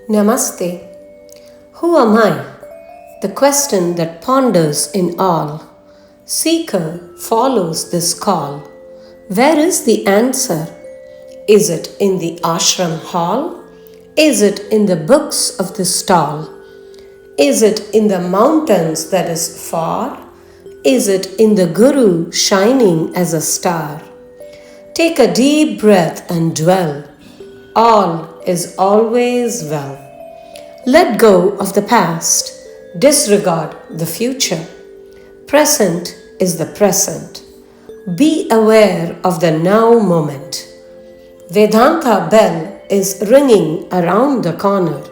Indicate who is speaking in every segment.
Speaker 1: Namaste. Who am I? The question that ponders in all. Seeker follows this call. Where is the answer? Is it in the ashram hall? Is it in the books of the stall? Is it in the mountains that is far? Is it in the Guru shining as a star? Take a deep breath and dwell. All is always well. Let go of the past. Disregard the future. Present is the present. Be aware of the now moment. Vedanta bell is ringing around the corner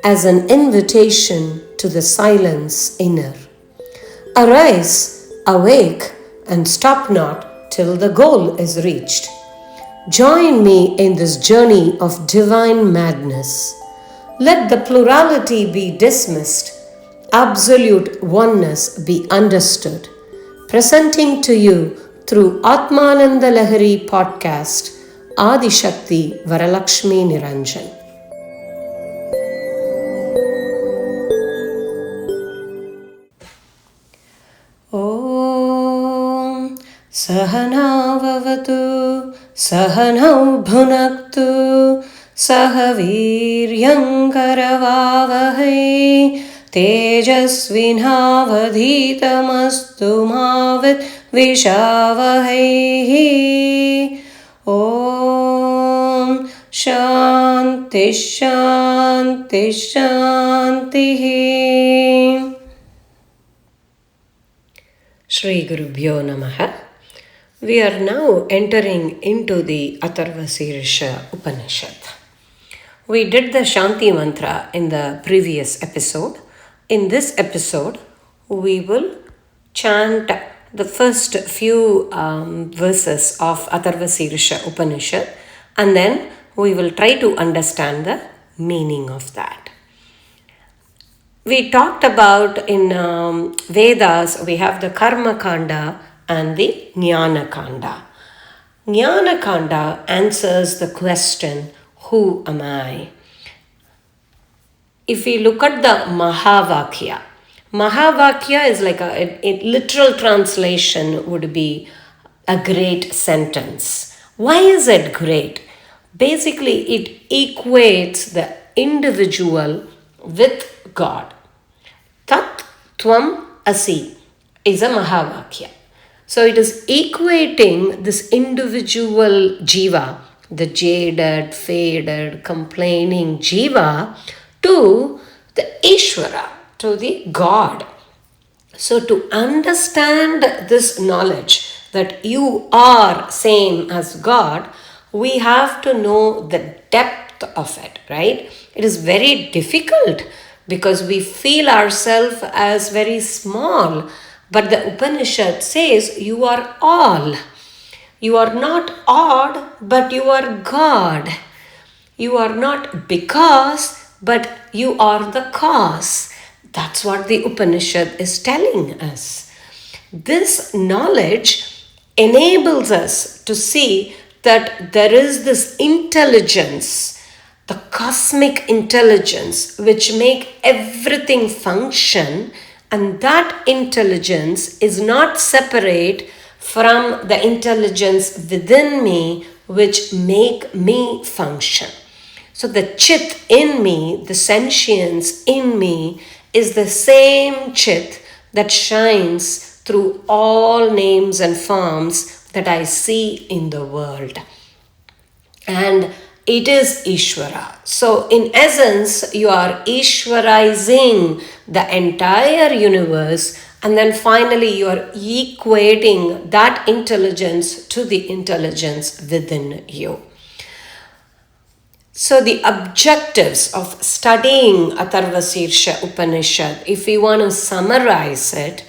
Speaker 1: as an invitation to the silence inner. Arise, awake, and stop not till the goal is reached. Join me in this journey of divine madness. Let the plurality be dismissed, absolute oneness be understood. Presenting to you through Atmananda Lahari podcast, Adi Shakti Varalakshmi Niranjan. Om Sahana Vavatu Sahanau Bhunaktu Sahaviryam Karavavahai Tejasvinavadhitamastu Mavit Vishavahai. Om Shanti Shanti Shanti. Shri Gurubhyo Namaha. We are now entering into the Atharvaśīrṣa Upanishad. We did the Shanti mantra in the previous episode. In this episode, we will chant the first few verses of Atharvaśīrṣa Upanishad, and then we will try to understand the meaning of that. We talked about in Vedas, we have the Karma Kanda and the Jnana Kanda. Jnana Kanda answers the question, who am I? If we look at the Mahavakya is like a literal translation would be a great sentence. Why is it great? Basically, it equates the individual with God. Tat Tvam Asi is a Mahavakya. So it is equating this individual jiva, the jaded, faded, complaining jiva, to the Ishvara, to the God. So to understand this knowledge that you are same as God, we have to know the depth of it, right? It is very difficult because we feel ourselves as very small. But the Upanishad says you are all. You are not odd, but you are God. You are not because, but you are the cause. That's what the Upanishad is telling us. This knowledge enables us to see that there is this intelligence, the cosmic intelligence, which make everything function. And that intelligence is not separate from the intelligence within me, which make me function. So the chit in me, the sentience in me, is the same chit that shines through all names and forms that I see in the world. And it is Ishvara. So in essence, you are Ishvarizing the entire universe, and then finally you are equating that intelligence to the intelligence within you. So the objectives of studying Atharvaśīrṣa Upanishad, if we want to summarize it,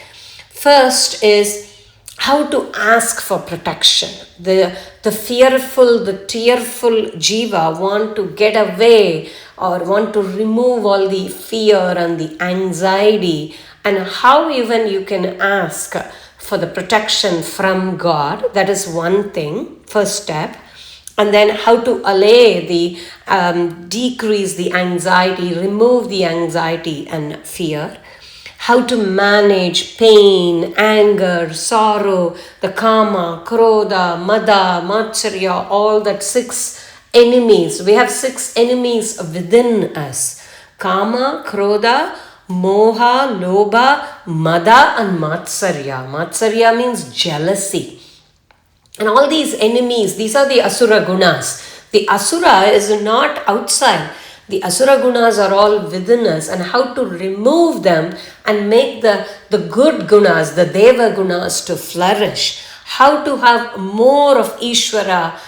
Speaker 1: first is how to ask for protection. The fearful, the tearful jiva want to get away or want to remove all the fear and the anxiety, and how even you can ask for the protection from God. That is one thing, first step. And then how to allay decrease the anxiety, remove the anxiety and fear. How to manage pain, anger, sorrow, the kama, krodha, mada, matsarya, all that 6 enemies. We have 6 enemies within us. Kama, krodha, moha, lobha, mada and matsarya. Matsarya means jealousy. And all these enemies, these are the asura gunas. The asura is not outside. The asura gunas are all within us, and how to remove them and make the good gunas, the deva gunas to flourish. How to have more of Ishvara,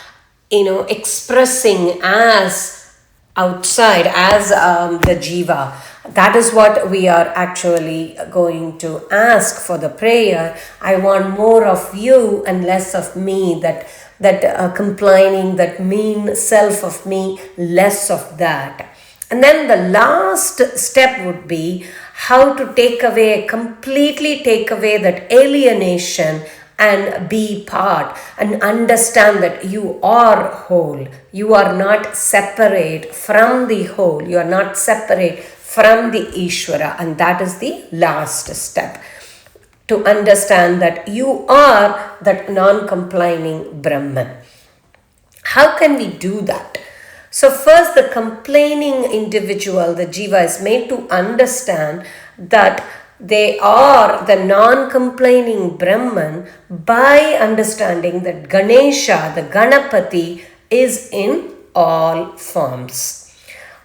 Speaker 1: expressing as outside, as the jiva. That is what we are actually going to ask for the prayer. I want more of you and less of me, that complaining, that mean self of me, less of that. And then the last step would be how to completely take away that alienation and be part and understand that you are whole. You are not separate from the whole. You are not separate from the Ishvara, and that is the last step, to understand that you are that non-complaining Brahman. How can we do that? So first, the complaining individual, the jiva, is made to understand that they are the non-complaining Brahman by understanding that Ganesha, the Ganapati, is in all forms.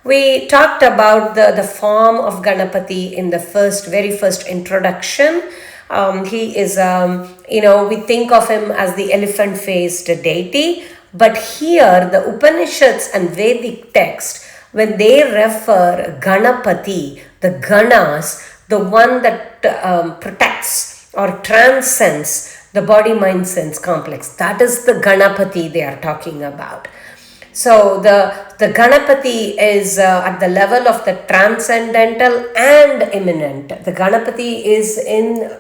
Speaker 1: We talked about the form of Ganapati in the very first introduction. He is, we think of him as the elephant-faced deity. But here, the Upanishads and Vedic text, when they refer Ganapati, the Ganas, the one that protects or transcends the body, mind, sense complex, that is the Ganapati they are talking about. So the Ganapati is at the level of the transcendental and immanent. The Ganapati is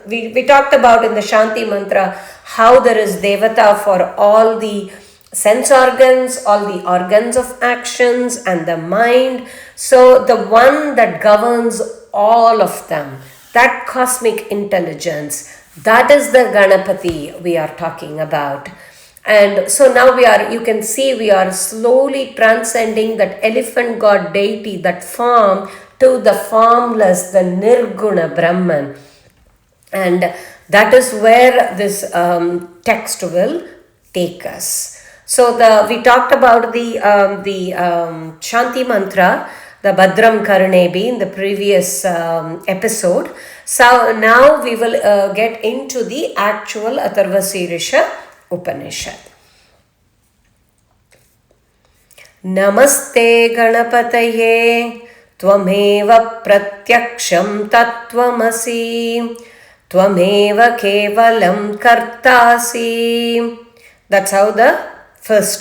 Speaker 1: we talked about in the Shanti mantra how there is Devata for all the sense organs, all the organs of actions and the mind. So the one that governs all of them, that cosmic intelligence, that is the Ganapati we are talking about. And so now you can see we are slowly transcending that elephant god deity, that form, to the formless, the Nirguna Brahman. And that is where this text will take us. So we talked about the Shanti mantra, the Bhadram Karunebi, in the previous episode. So now we will get into the actual Atharvaśīrṣa Upanishad. Namaste Ganapataye Tvameva Pratyaksham Tattvamasi Tvameva Kevalam Kartasi. That's how the first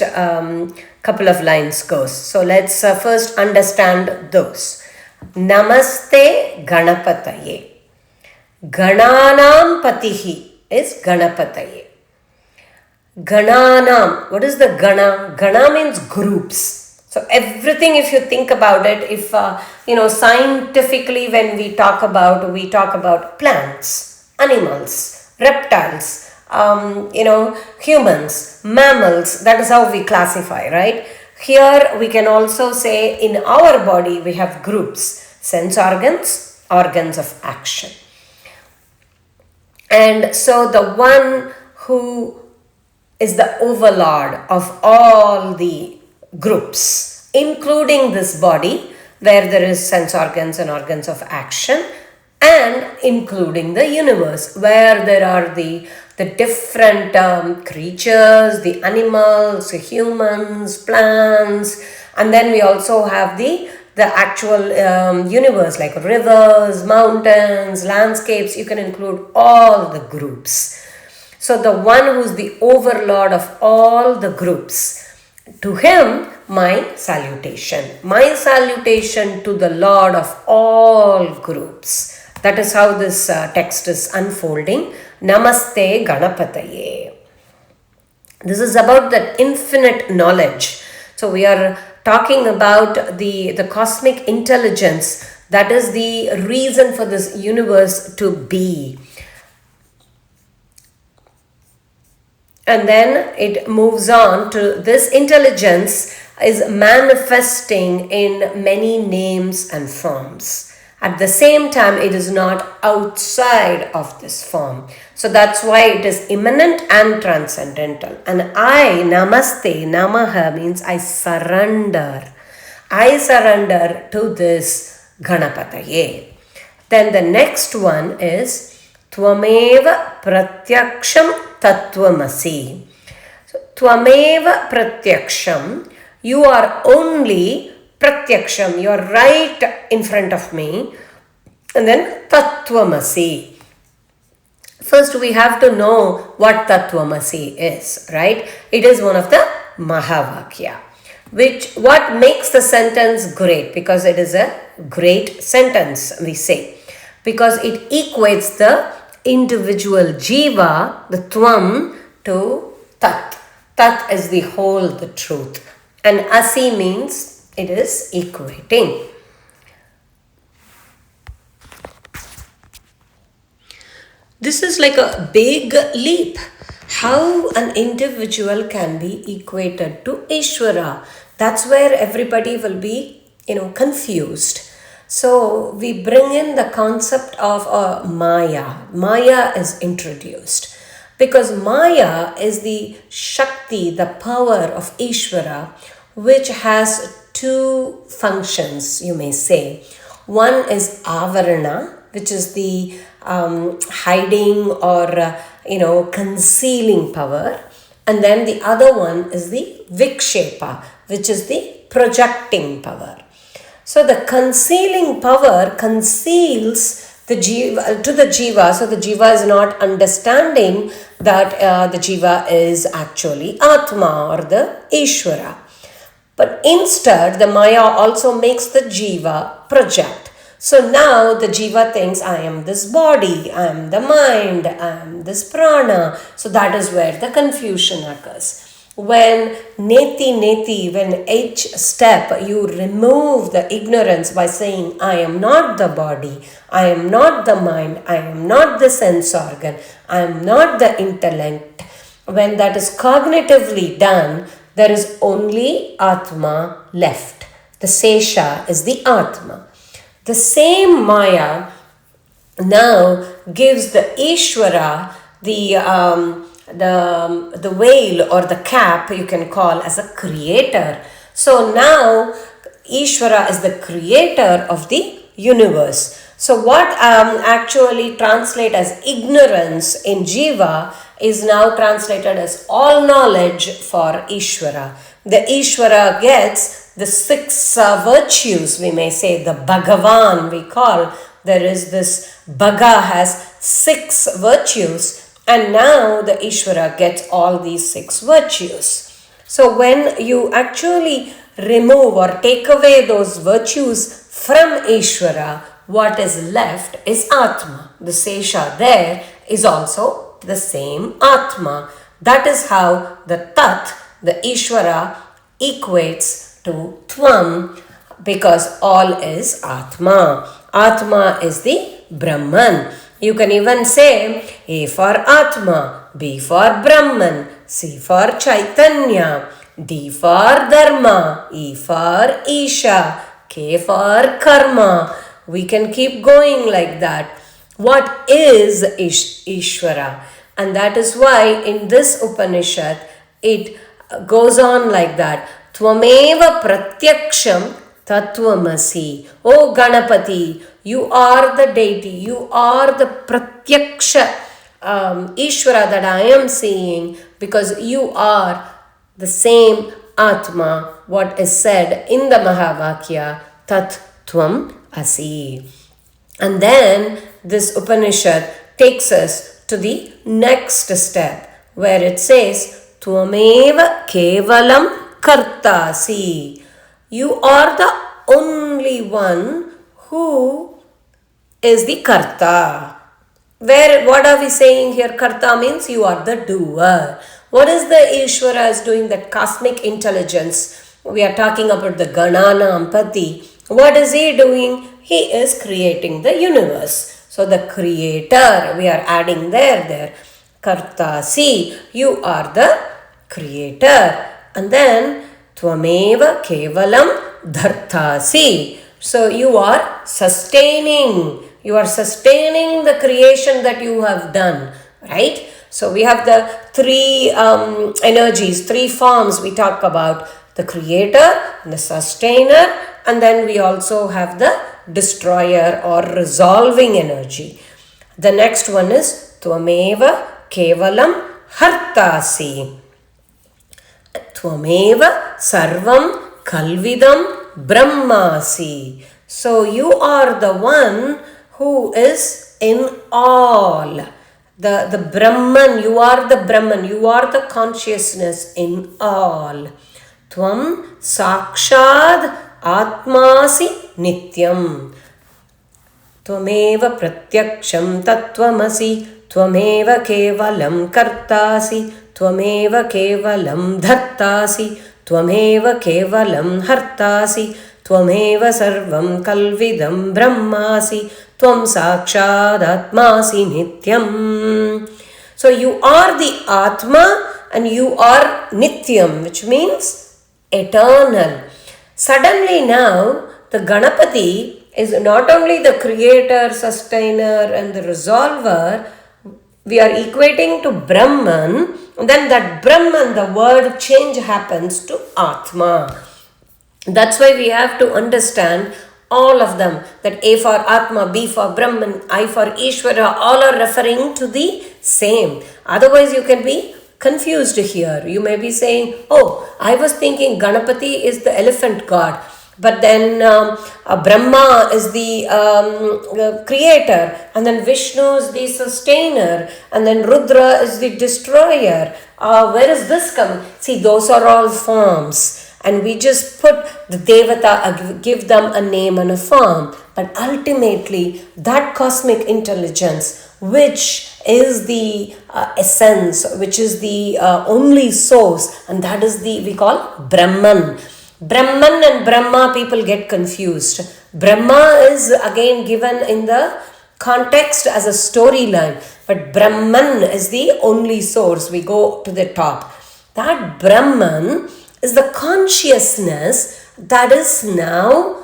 Speaker 1: couple of lines goes. So let's first understand those. Namaste Ganapataye. Gananam Patihi is Ganapataye. Gananam. What is the Gana? Gana means groups. So everything, if you think about it, if scientifically when we talk about plants, animals, reptiles, humans, mammals. That is how we classify, right? Here we can also say in our body we have groups: sense organs, organs of action. And so the one who is the overlord of all the groups, including this body, where there is sense organs and organs of action, and including the universe, where there are the different creatures, the animals, the humans, plants, and then we also have the actual universe, like rivers, mountains, landscapes. You can include all the groups. So the one who's the overlord of all the groups, to him my salutation. My salutation to the Lord of all groups. That is how this text is unfolding. Namaste Ganapataye. This is about that infinite knowledge. So we are talking about the cosmic intelligence that is the reason for this universe to be. And then it moves on to this intelligence is manifesting in many names and forms. At the same time, it is not outside of this form. So that's why it is immanent and transcendental. And I, namaste, namaha means I surrender. I surrender to this Ganapataye. Then the next one is Tvameva pratyaksham tattvamasi. So, Tvameva pratyaksham, you are only pratyaksham, you are right in front of me. And then tattvamasi. First we have to know what tattvamasi is, right? It is one of the Mahavakya. What makes the sentence great? Because it is a great sentence, we say. Because it equates the individual jiva, the tvam, to tat. Tat is the whole, the truth. And asi means it is equating. This is like a big leap. How an individual can be equated to Ishvara. That's where everybody will be, confused. So we bring in the concept of Maya. Maya is introduced. Because Maya is the Shakti, the power of Ishvara, which has two functions, you may say. One is Avarana, which is the hiding or concealing power, and then the other one is the Vikshepa, which is the projecting power. So the concealing power conceals the jiva to the jiva, so the jiva is not understanding that the jiva is actually Atma or the Ishvara. But instead, the Maya also makes the jiva project. So now the jiva thinks, I am this body, I am the mind, I am this prana. So that is where the confusion occurs. When when each step you remove the ignorance by saying, I am not the body, I am not the mind, I am not the sense organ, I am not the intellect. When that is cognitively done, there is only Atma left. The Sesha is the Atma. The same Maya now gives the Ishvara the veil or the cap, you can call, as a creator. So now Ishvara is the creator of the universe. So what actually translate as ignorance in Jiva is now translated as all knowledge for Ishvara. The Ishvara gets the six virtues, we may say, the Bhagavan we call. There is this Bhaga has six virtues, and now the Ishvara gets all these six virtues. So when you actually remove or take away those virtues from Ishvara, what is left is Atma. The Sesha there is also the same Atma. That is how the Tat, the Ishvara, equates to Tvam, because all is Atma. Atma is the Brahman. You can even say A for Atma, B for Brahman, C for Chaitanya, D for Dharma, E for Isha, K for Karma. We can keep going like that. What is Ishvara? And that is why in this Upanishad it goes on like that. Tvameva pratyaksham tattvamasi. O Ganapati, you are the deity, you are the pratyaksha Ishvara that I am seeing, because you are the same Atma, what is said in the Mahavakya, Tat Tvam Asi. And then this Upanishad takes us to the next step, where it says, Tvameva Kevalam Kartasi. You are the only one who is the Karta. Where, what are we saying here? Karta means you are the doer. What is the Ishvara is doing, that cosmic intelligence? We are talking about the Ganana Ampati. What is he doing? He is creating the universe. So the creator, we are adding there. Karta, see, you are the creator. And then Tvameva Kevalam Dhartasi. So you are sustaining. You are sustaining the creation that you have done, right? So we have the three energies, three forms we talk about: the creator, the sustainer, and then we also have the destroyer or resolving energy. The next one is Tvameva Kevalam Hartasi. Tvameva Sarvam Kalvidam Brahmasi. So you are the one who is in all. The Brahman, you are the Brahman, you are the consciousness in all. Tvam Sakshad Atmasi Nityam. Tvameva Pratyaksham Tattvamasi. Tvameva Kevalam Kartasi. Tvameva Kevalam Dhartasi. Tvameva Kevalam Hartasi. Tvameva Sarvam Kalvidam Brahmasi. Tvam Sakshad Atmasi Nityam. So you are the Atma and you are Nityam, which means eternal. Suddenly now the Ganapati is not only the creator, sustainer and the resolver. We are equating to Brahman, and then that Brahman, the word change happens to Atma. That's why we have to understand all of them, that A for Atma, B for Brahman, I for Ishvara, all are referring to the same. Otherwise you can be confused here. You may be saying, oh, I was thinking Ganapati is the elephant god, but then Brahma is the creator, and then Vishnu is the sustainer, and then Rudra is the destroyer. Where is this coming? See, those are all forms. And we just put the Devata, give them a name and a form. But ultimately, that cosmic intelligence, which is the essence, which is the only source, and that is the, we call Brahman. Brahman and Brahma, people get confused. Brahma is again given in the context as a storyline, but Brahman is the only source. We go to the top. That Brahman is the consciousness that is now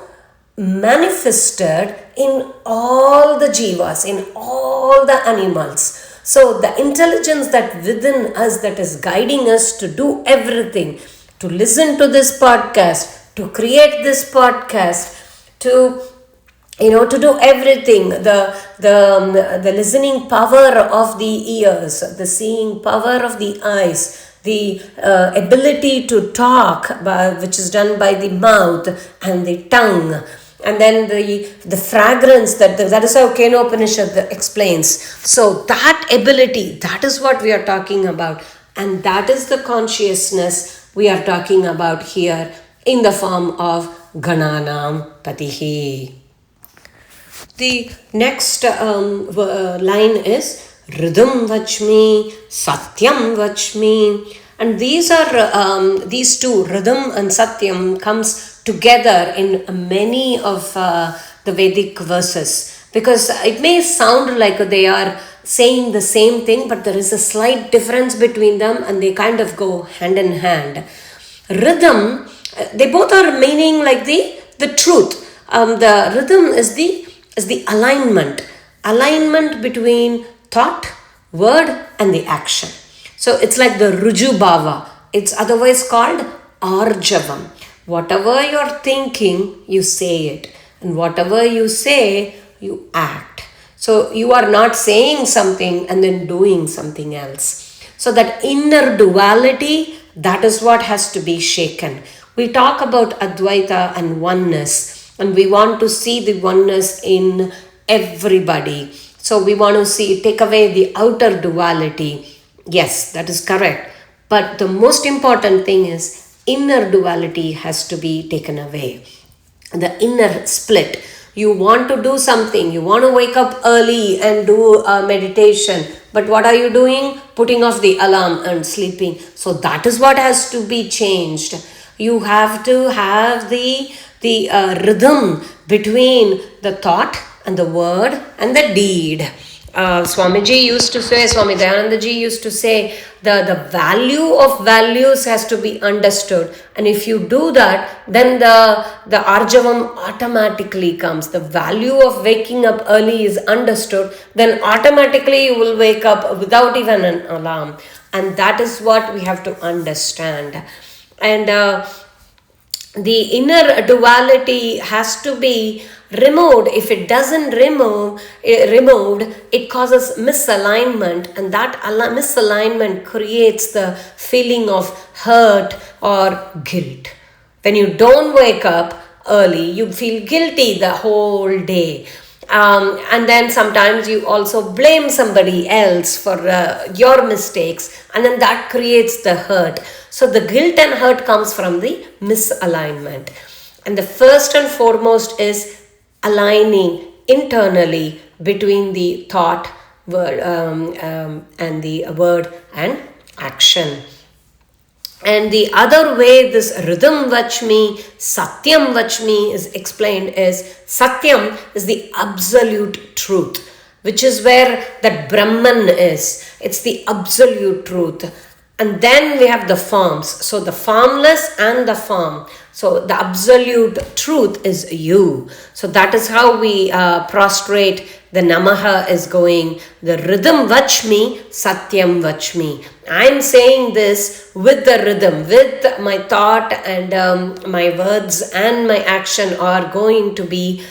Speaker 1: manifested in all the jivas, in all the animals. So the intelligence that within us, that is guiding us to do everything, to listen to this podcast, to create this podcast, to do everything, the listening power of the ears, the seeing power of the eyes, the ability to talk, which is done by the mouth and the tongue, and then the fragrance, that is how Kena Upanishad explains. So that ability, that is what we are talking about, and that is the consciousness we are talking about here in the form of Gananam Patihi. The next line is Ridham Vachmi, Satyam Vachmi. And these are these two, Ridham and Satyam, comes together in many of the Vedic verses, because it may sound like they are saying the same thing, but there is a slight difference between them and they kind of go hand in hand. Rhythm, they both are meaning like the truth. The rhythm is the alignment between thought, word and the action. So it's like the Ruju Bhava. It's otherwise called Arjavam. Whatever you're thinking, you say it. And whatever you say, you act. So you are not saying something and then doing something else. So that inner duality, that is what has to be shaken. We talk about Advaita and oneness, and we want to see the oneness in everybody. So we want to take away the outer duality. Yes, that is correct. But the most important thing is inner duality has to be taken away. The inner split. You want to do something. You want to wake up early and do meditation. But what are you doing? Putting off the alarm and sleeping. So that is what has to be changed. You have to have the rhythm between the thought and the word and the deed. Swamiji used to say, Swami Dayanandaji used to say, the value of values has to be understood. And if you do that, then the arjavam automatically comes. The value of waking up early is understood, then automatically you will wake up without even an alarm. And that is what we have to understand. And the inner duality has to be removed. If it doesn't removed, it causes misalignment, and that misalignment creates the feeling of hurt or guilt. When you don't wake up early, you feel guilty the whole day. And then sometimes you also blame somebody else for your mistakes, and then that creates the hurt. So the guilt and hurt comes from the misalignment. And the first and foremost is aligning internally between the thought, word, and the word and action. And the other way this rhythm vachmi, satyam vachmi is explained is, satyam is the absolute truth, which is where that Brahman is. It's the absolute truth. And then we have the forms. So the formless and the form. So the absolute truth is you. So that is how we prostrate. The Namaha is going, the rhythm vachmi, satyam vachmi. I'm saying this with the rhythm, with my thought, and my words and my action are going to be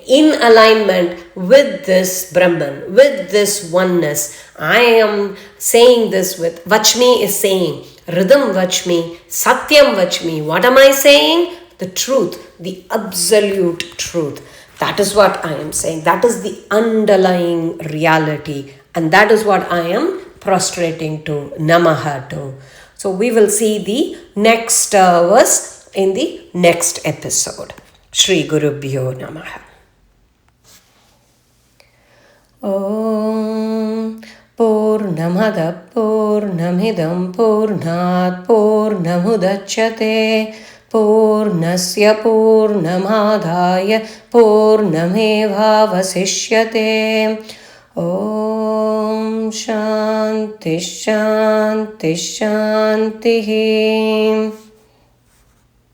Speaker 1: in alignment with this Brahman, with this oneness. I am saying this with, vachmi is saying, rhythm vachmi, satyam vachmi. What am I saying? The truth, the absolute truth. That is what I am saying. That is the underlying reality. And that is what I am prostrating to, Namaha to. So we will see the next verse in the next episode. Shri Gurubhyo Namaha. Om Purnamada Purnamidam Purnat Purnamudachyate Purnasya Purnamadhaya Purnamevavasishyate. Om Shanti Shanti Shanti.